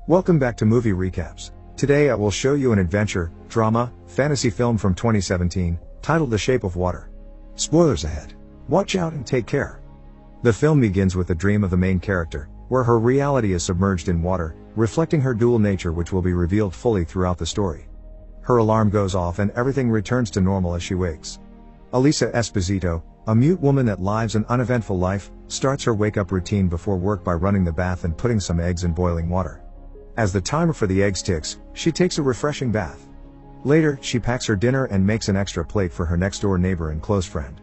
Welcome back to Movie Recaps. Today I will show you an adventure, drama, fantasy film from 2017, titled The Shape of Water. Spoilers ahead. Watch out and take care. The film begins with the dream of the main character, where her reality is submerged in water, reflecting her dual nature, which will be revealed fully throughout the story. Her alarm goes off and everything returns to normal as she wakes. Elisa Esposito, a mute woman that lives an uneventful life, starts her wake-up routine before work by running the bath and putting some eggs in boiling water. As the timer for the eggs ticks, she takes a refreshing bath. Later, she packs her dinner and makes an extra plate for her next-door neighbor and close friend.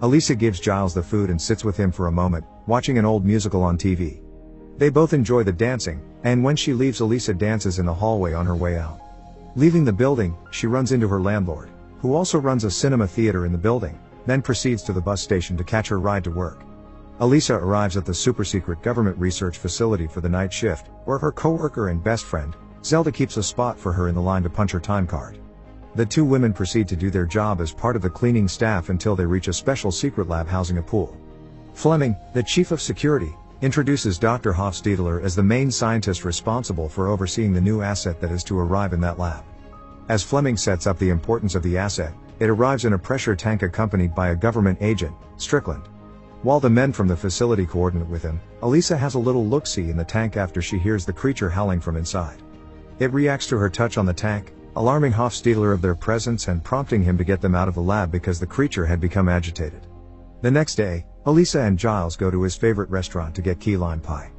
Elisa gives Giles the food and sits with him for a moment, watching an old musical on TV. They both enjoy the dancing, and when she leaves, Elisa dances in the hallway on her way out. Leaving the building, she runs into her landlord, who also runs a cinema theater in the building, then proceeds to the bus station to catch her ride to work. Elisa arrives at the super-secret government research facility for the night shift, where her co-worker and best friend, Zelda, keeps a spot for her in the line to punch her time card. The two women proceed to do their job as part of the cleaning staff until they reach a special secret lab housing a pool. Fleming, the chief of security, introduces Dr. Hofstadler as the main scientist responsible for overseeing the new asset that is to arrive in that lab. As Fleming sets up the importance of the asset, it arrives in a pressure tank accompanied by a government agent, Strickland. While the men from the facility coordinate with him, Elisa has a little look-see in the tank after she hears the creature howling from inside. It reacts to her touch on the tank, alarming Hofstadler of their presence and prompting him to get them out of the lab because the creature had become agitated. The next day, Elisa and Giles go to his favorite restaurant to get key lime pie.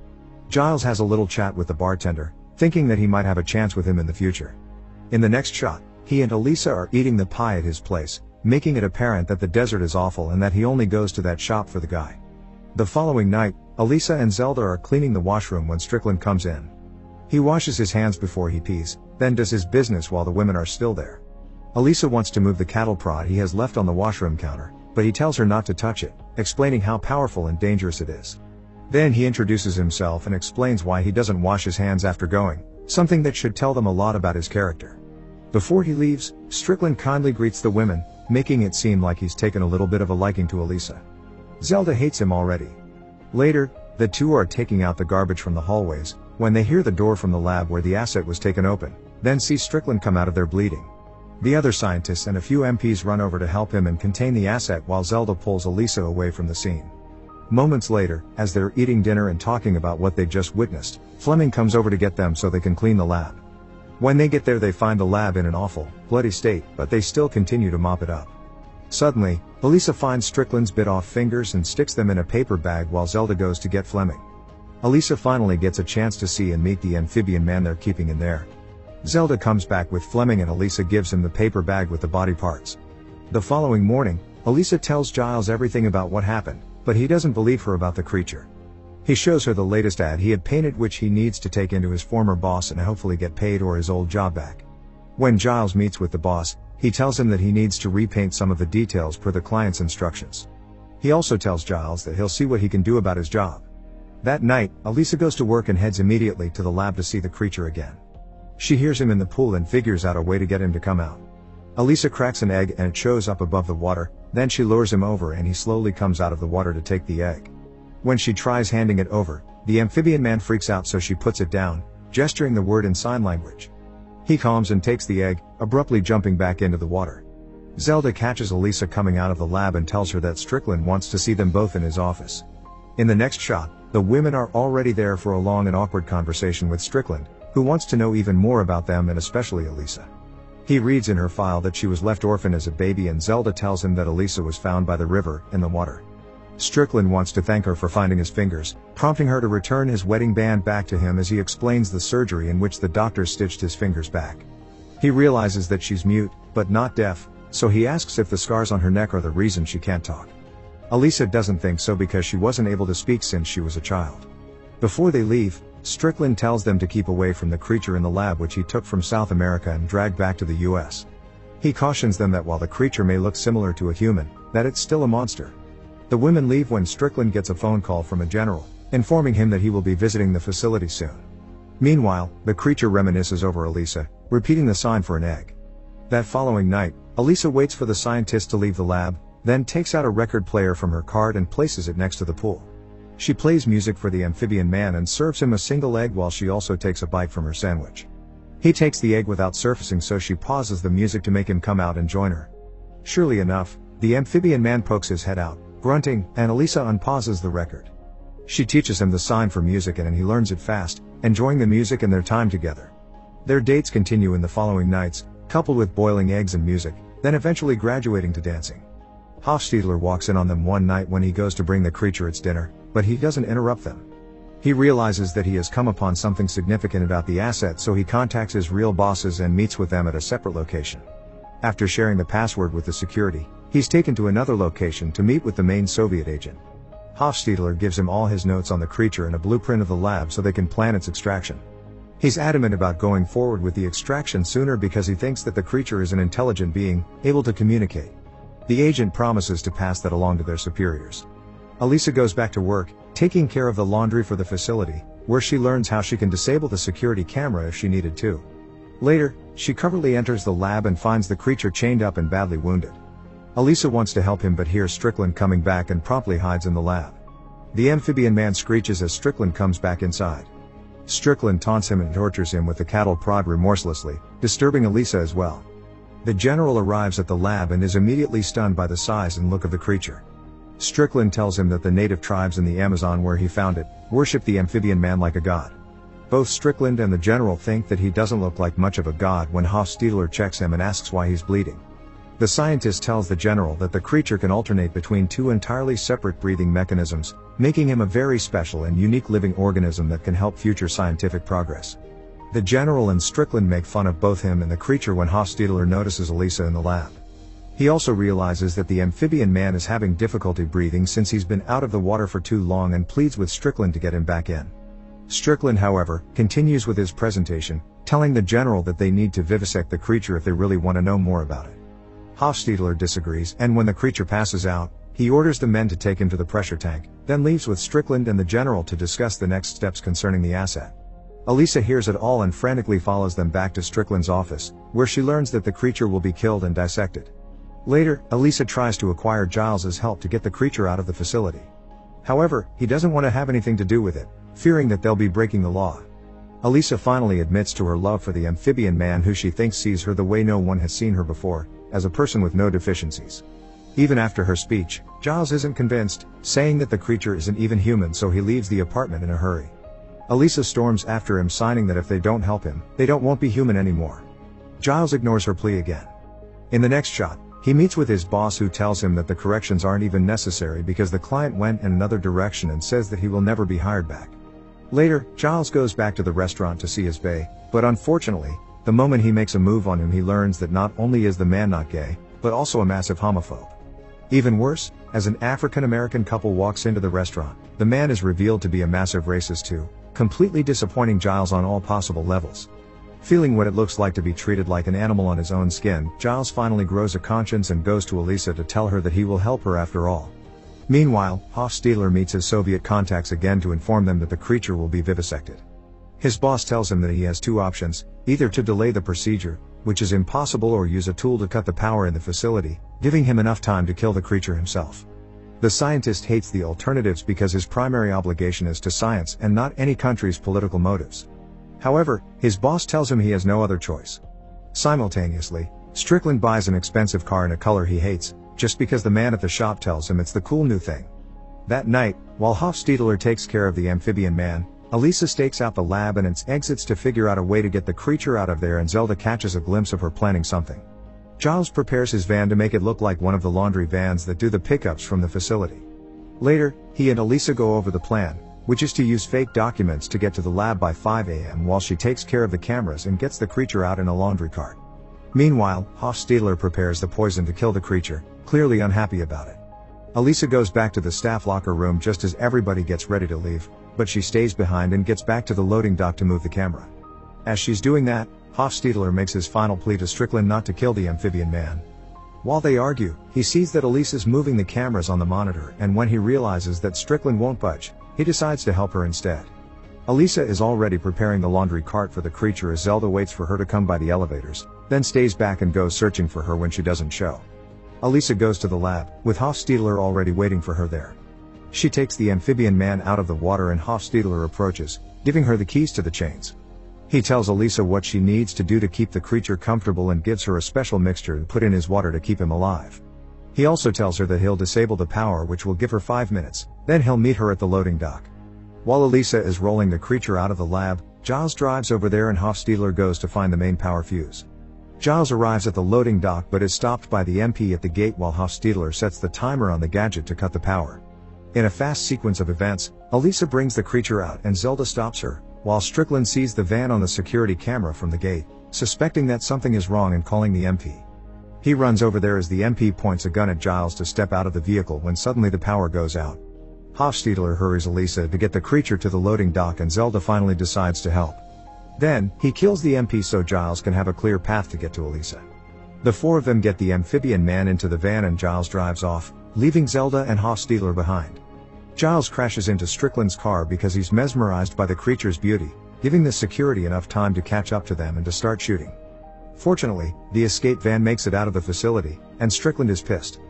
Giles has a little chat with the bartender, thinking that he might have a chance with him in the future. In the next shot, he and Elisa are eating the pie at his place, making it apparent that the desert is awful and that he only goes to that shop for the guy. The following night, Elisa and Zelda are cleaning the washroom when Strickland comes in. He washes his hands before he pees, then does his business while the women are still there. Elisa wants to move the cattle prod he has left on the washroom counter, but he tells her not to touch it, explaining how powerful and dangerous it is. Then he introduces himself and explains why he doesn't wash his hands after going, something that should tell them a lot about his character. Before he leaves, Strickland kindly greets the women, making it seem like he's taken a little bit of a liking to Elisa. Zelda hates him already. Later, the two are taking out the garbage from the hallways, when they hear the door from the lab where the asset was taken open, then see Strickland come out of there bleeding. The other scientists and a few MPs run over to help him and contain the asset while Zelda pulls Elisa away from the scene. Moments later, as they're eating dinner and talking about what they just witnessed, Fleming comes over to get them so they can clean the lab. When they get there, they find the lab in an awful, bloody state, but they still continue to mop it up. Suddenly, Elisa finds Strickland's bit-off fingers and sticks them in a paper bag while Zelda goes to get Fleming. Elisa finally gets a chance to see and meet the amphibian man they're keeping in there. Zelda comes back with Fleming and Elisa gives him the paper bag with the body parts. The following morning, Elisa tells Giles everything about what happened, but he doesn't believe her about the creature. He shows her the latest ad he had painted, which he needs to take into his former boss and hopefully get paid or his old job back. When Giles meets with the boss, he tells him that he needs to repaint some of the details per the client's instructions. He also tells Giles that he'll see what he can do about his job. That night, Elisa goes to work and heads immediately to the lab to see the creature again. She hears him in the pool and figures out a way to get him to come out. Elisa cracks an egg and it shows up above the water, then she lures him over and he slowly comes out of the water to take the egg. When she tries handing it over, the amphibian man freaks out, so she puts it down, gesturing the word in sign language. He calms and takes the egg, abruptly jumping back into the water. Zelda catches Elisa coming out of the lab and tells her that Strickland wants to see them both in his office. In the next shot, the women are already there for a long and awkward conversation with Strickland, who wants to know even more about them and especially Elisa. He reads in her file that she was left orphan as a baby, and Zelda tells him that Elisa was found by the river, in the water. Strickland wants to thank her for finding his fingers, prompting her to return his wedding band back to him as he explains the surgery in which the doctor stitched his fingers back. He realizes that she's mute, but not deaf, so he asks if the scars on her neck are the reason she can't talk. Elisa doesn't think so because she wasn't able to speak since she was a child. Before they leave, Strickland tells them to keep away from the creature in the lab, which he took from South America and dragged back to the US. He cautions them that while the creature may look similar to a human, that it's still a monster. The women leave when Strickland gets a phone call from a general, informing him that he will be visiting the facility soon. Meanwhile, the creature reminisces over Elisa, repeating the sign for an egg. That following night, Elisa waits for the scientist to leave the lab, then takes out a record player from her cart and places it next to the pool. She plays music for the amphibian man and serves him a single egg while she also takes a bite from her sandwich. He takes the egg without surfacing, so she pauses the music to make him come out and join her. Surely enough, the amphibian man pokes his head out, grunting, and Elisa unpauses the record. She teaches him the sign for music and he learns it fast, enjoying the music and their time together. Their dates continue in the following nights, coupled with boiling eggs and music, then eventually graduating to dancing. Hofstadler walks in on them one night when he goes to bring the creature its dinner, but he doesn't interrupt them. He realizes that he has come upon something significant about the asset, so he contacts his real bosses and meets with them at a separate location. After sharing the password with the security, he's taken to another location to meet with the main Soviet agent. Hofstadler gives him all his notes on the creature and a blueprint of the lab so they can plan its extraction. He's adamant about going forward with the extraction sooner because he thinks that the creature is an intelligent being, able to communicate. The agent promises to pass that along to their superiors. Elisa goes back to work, taking care of the laundry for the facility, where she learns how she can disable the security camera if she needed to. Later, she covertly enters the lab and finds the creature chained up and badly wounded. Elisa wants to help him but hears Strickland coming back and promptly hides in the lab. The amphibian man screeches as Strickland comes back inside. Strickland taunts him and tortures him with the cattle prod remorselessly, disturbing Elisa as well. The general arrives at the lab and is immediately stunned by the size and look of the creature. Strickland tells him that the native tribes in the Amazon where he found it, worship the amphibian man like a god. Both Strickland and the general think that he doesn't look like much of a god when Hofstadler checks him and asks why he's bleeding. The scientist tells the general that the creature can alternate between two entirely separate breathing mechanisms, making him a very special and unique living organism that can help future scientific progress. The general and Strickland make fun of both him and the creature when Hofstadler notices Elisa in the lab. He also realizes that the amphibian man is having difficulty breathing since he's been out of the water for too long and pleads with Strickland to get him back in. Strickland, however, continues with his presentation, telling the general that they need to vivisect the creature if they really want to know more about it. Hofstadler disagrees, and when the creature passes out, he orders the men to take him to the pressure tank, then leaves with Strickland and the general to discuss the next steps concerning the asset. Elisa hears it all and frantically follows them back to Strickland's office, where she learns that the creature will be killed and dissected. Later, Elisa tries to acquire Giles's help to get the creature out of the facility. However, he doesn't want to have anything to do with it, fearing that they'll be breaking the law. Elisa finally admits to her love for the amphibian man, who she thinks sees her the way no one has seen her before, as a person with no deficiencies. Even after her speech, Giles isn't convinced, saying that the creature isn't even human, so he leaves the apartment in a hurry. Elisa storms after him, signing that if they don't help him, they won't be human anymore. Giles ignores her plea again. In the next shot, he meets with his boss, who tells him that the corrections aren't even necessary because the client went in another direction and says that he will never be hired back. Later, Giles goes back to the restaurant to see his bae, but unfortunately, the moment he makes a move on him, he learns that not only is the man not gay, but also a massive homophobe. Even worse, as an African-American couple walks into the restaurant, the man is revealed to be a massive racist too, completely disappointing Giles on all possible levels. Feeling what it looks like to be treated like an animal on his own skin, Giles finally grows a conscience and goes to Elisa to tell her that he will help her after all. Meanwhile, Hofstadler meets his Soviet contacts again to inform them that the creature will be vivisected. His boss tells him that he has two options, either to delay the procedure, which is impossible, or use a tool to cut the power in the facility, giving him enough time to kill the creature himself. The scientist hates the alternatives because his primary obligation is to science and not any country's political motives. However, his boss tells him he has no other choice. Simultaneously, Strickland buys an expensive car in a color he hates, just because the man at the shop tells him it's the cool new thing. That night, while Hofstadler takes care of the amphibian man, Elisa stakes out the lab and its exits to figure out a way to get the creature out of there, and Zelda catches a glimpse of her planning something. Giles prepares his van to make it look like one of the laundry vans that do the pickups from the facility. Later, he and Elisa go over the plan, which is to use fake documents to get to the lab by 5 a.m. while she takes care of the cameras and gets the creature out in a laundry cart. Meanwhile, Hofstadler prepares the poison to kill the creature, clearly unhappy about it. Elisa goes back to the staff locker room just as everybody gets ready to leave, but she stays behind and gets back to the loading dock to move the camera. As she's doing that, Hofstadler makes his final plea to Strickland not to kill the amphibian man. While they argue, he sees that Elisa's moving the cameras on the monitor, and when he realizes that Strickland won't budge, he decides to help her instead. Elisa is already preparing the laundry cart for the creature as Zelda waits for her to come by the elevators, then stays back and goes searching for her when she doesn't show. Elisa goes to the lab, with Hofstadler already waiting for her there. She takes the amphibian man out of the water and Hofstadler approaches, giving her the keys to the chains. He tells Elisa what she needs to do to keep the creature comfortable and gives her a special mixture to put in his water to keep him alive. He also tells her that he'll disable the power, which will give her 5 minutes, then he'll meet her at the loading dock. While Elisa is rolling the creature out of the lab, Giles drives over there and Hofstadler goes to find the main power fuse. Giles arrives at the loading dock but is stopped by the MP at the gate while Hofstadler sets the timer on the gadget to cut the power. In a fast sequence of events, Elisa brings the creature out and Zelda stops her, while Strickland sees the van on the security camera from the gate, suspecting that something is wrong and calling the MP. He runs over there as the MP points a gun at Giles to step out of the vehicle when suddenly the power goes out. Hofstadler hurries Elisa to get the creature to the loading dock and Zelda finally decides to help. Then, he kills the MP so Giles can have a clear path to get to Elisa. The 4 of them get the amphibian man into the van and Giles drives off, leaving Zelda and Hofstadler behind. Giles crashes into Strickland's car because he's mesmerized by the creature's beauty, giving the security enough time to catch up to them and to start shooting. Fortunately, the escape van makes it out of the facility, and Strickland is pissed.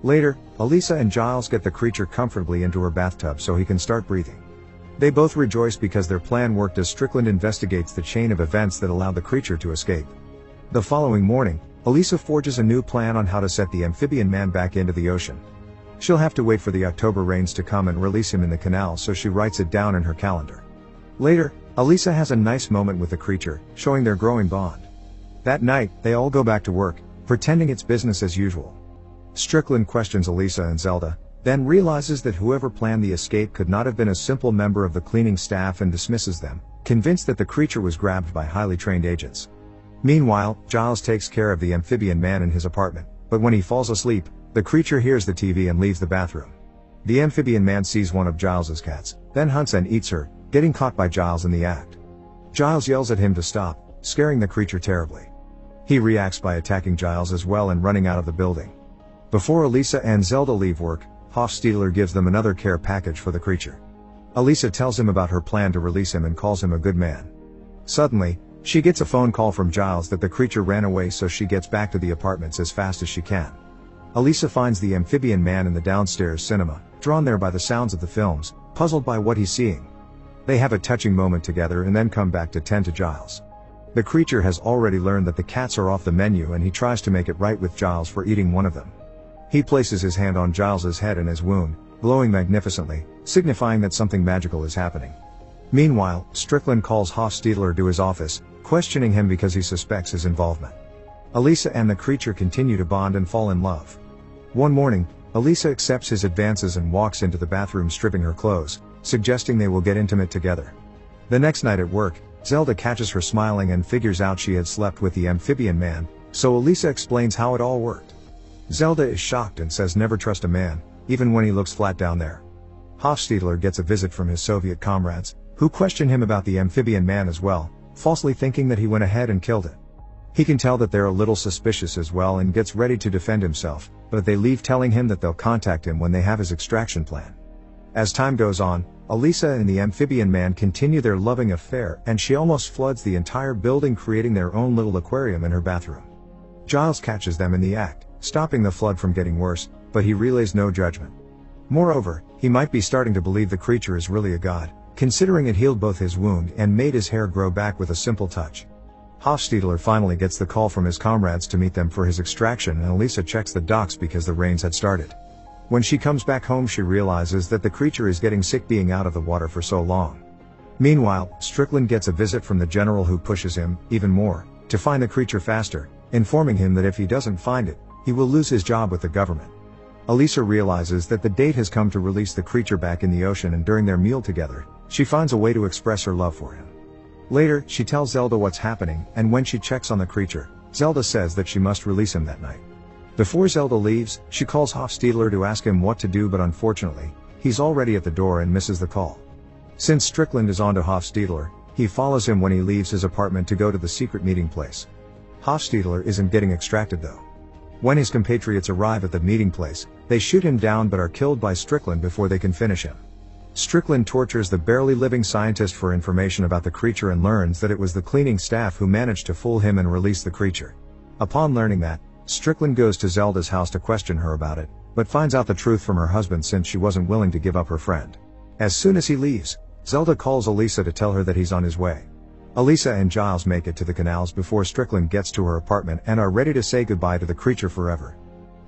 Later, Elisa and Giles get the creature comfortably into her bathtub so he can start breathing. They both rejoice because their plan worked as Strickland investigates the chain of events that allowed the creature to escape. The following morning, Elisa forges a new plan on how to set the amphibian man back into the ocean. She'll have to wait for the October rains to come and release him in the canal, so she writes it down in her calendar. Later, Elisa has a nice moment with the creature, showing their growing bond. That night, they all go back to work, pretending it's business as usual. Strickland questions Elisa and Zelda, then realizes that whoever planned the escape could not have been a simple member of the cleaning staff and dismisses them, convinced that the creature was grabbed by highly trained agents. Meanwhile, Giles takes care of the amphibian man in his apartment, but when he falls asleep, the creature hears the TV and leaves the bathroom. The amphibian man sees one of Giles's cats, then hunts and eats her, getting caught by Giles in the act. Giles yells at him to stop, scaring the creature terribly. He reacts by attacking Giles as well and running out of the building. Before Elisa and Zelda leave work, Hofstadler gives them another care package for the creature. Elisa tells him about her plan to release him and calls him a good man. Suddenly, she gets a phone call from Giles that the creature ran away, so she gets back to the apartments as fast as she can. Elisa finds the amphibian man in the downstairs cinema, drawn there by the sounds of the films, puzzled by what he's seeing. They have a touching moment together and then come back to tend to Giles. The creature has already learned that the cats are off the menu and he tries to make it right with Giles for eating one of them. He places his hand on Giles's head and his wound, glowing magnificently, signifying that something magical is happening. Meanwhile, Strickland calls Hofstadler to his office, questioning him because he suspects his involvement. Elisa and the creature continue to bond and fall in love. One morning, Elisa accepts his advances and walks into the bathroom stripping her clothes, suggesting they will get intimate together. The next night at work, Zelda catches her smiling and figures out she had slept with the amphibian man, so Elisa explains how it all worked. Zelda is shocked and says never trust a man, even when he looks flat down there. Hofstadler gets a visit from his Soviet comrades, who question him about the amphibian man as well, falsely thinking that he went ahead and killed it. He can tell that they're a little suspicious as well and gets ready to defend himself, but they leave telling him that they'll contact him when they have his extraction plan. As time goes on, Elisa and the amphibian man continue their loving affair and she almost floods the entire building, creating their own little aquarium in her bathroom. Giles catches them in the act, stopping the flood from getting worse, but he relays no judgment. Moreover, he might be starting to believe the creature is really a god, considering it healed both his wound and made his hair grow back with a simple touch. Hofstadler finally gets the call from his comrades to meet them for his extraction, and Elisa checks the docks because the rains had started. When she comes back home, she realizes that the creature is getting sick being out of the water for so long. Meanwhile, Strickland gets a visit from the general, who pushes him, even more, to find the creature faster, informing him that if he doesn't find it, he will lose his job with the government. Elisa realizes that the date has come to release the creature back in the ocean, and during their meal together, she finds a way to express her love for him. Later, she tells Zelda what's happening, and when she checks on the creature, Zelda says that she must release him that night. Before Zelda leaves, she calls Hofstadler to ask him what to do, but unfortunately, he's already at the door and misses the call. Since Strickland is on to Hofstadler, he follows him when he leaves his apartment to go to the secret meeting place. Hofstadler isn't getting extracted though. When his compatriots arrive at the meeting place, they shoot him down but are killed by Strickland before they can finish him. Strickland tortures the barely living scientist for information about the creature and learns that it was the cleaning staff who managed to fool him and release the creature. Upon learning that, Strickland goes to Zelda's house to question her about it, but finds out the truth from her husband since she wasn't willing to give up her friend. As soon as he leaves, Zelda calls Elisa to tell her that he's on his way. Elisa and Giles make it to the canals before Strickland gets to her apartment and are ready to say goodbye to the creature forever.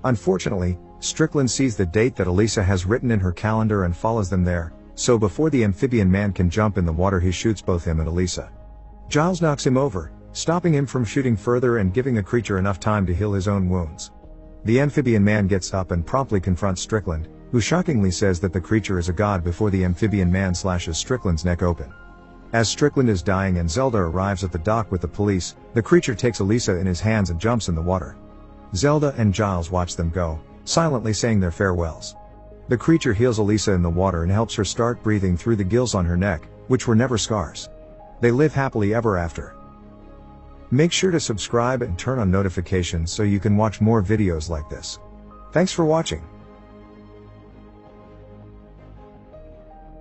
Unfortunately, Strickland sees the date that Elisa has written in her calendar and follows them there, so before the amphibian man can jump in the water he shoots both him and Elisa. Giles knocks him over, stopping him from shooting further and giving the creature enough time to heal his own wounds. The amphibian man gets up and promptly confronts Strickland, who shockingly says that the creature is a god before the amphibian man slashes Strickland's neck open. As Strickland is dying and Zelda arrives at the dock with the police, the creature takes Elisa in his hands and jumps in the water. Zelda and Giles watch them go, silently saying their farewells. The creature heals Elisa in the water and helps her start breathing through the gills on her neck, which were never scars. They live happily ever after. Make sure to subscribe and turn on notifications so you can watch more videos like this. Thanks for watching.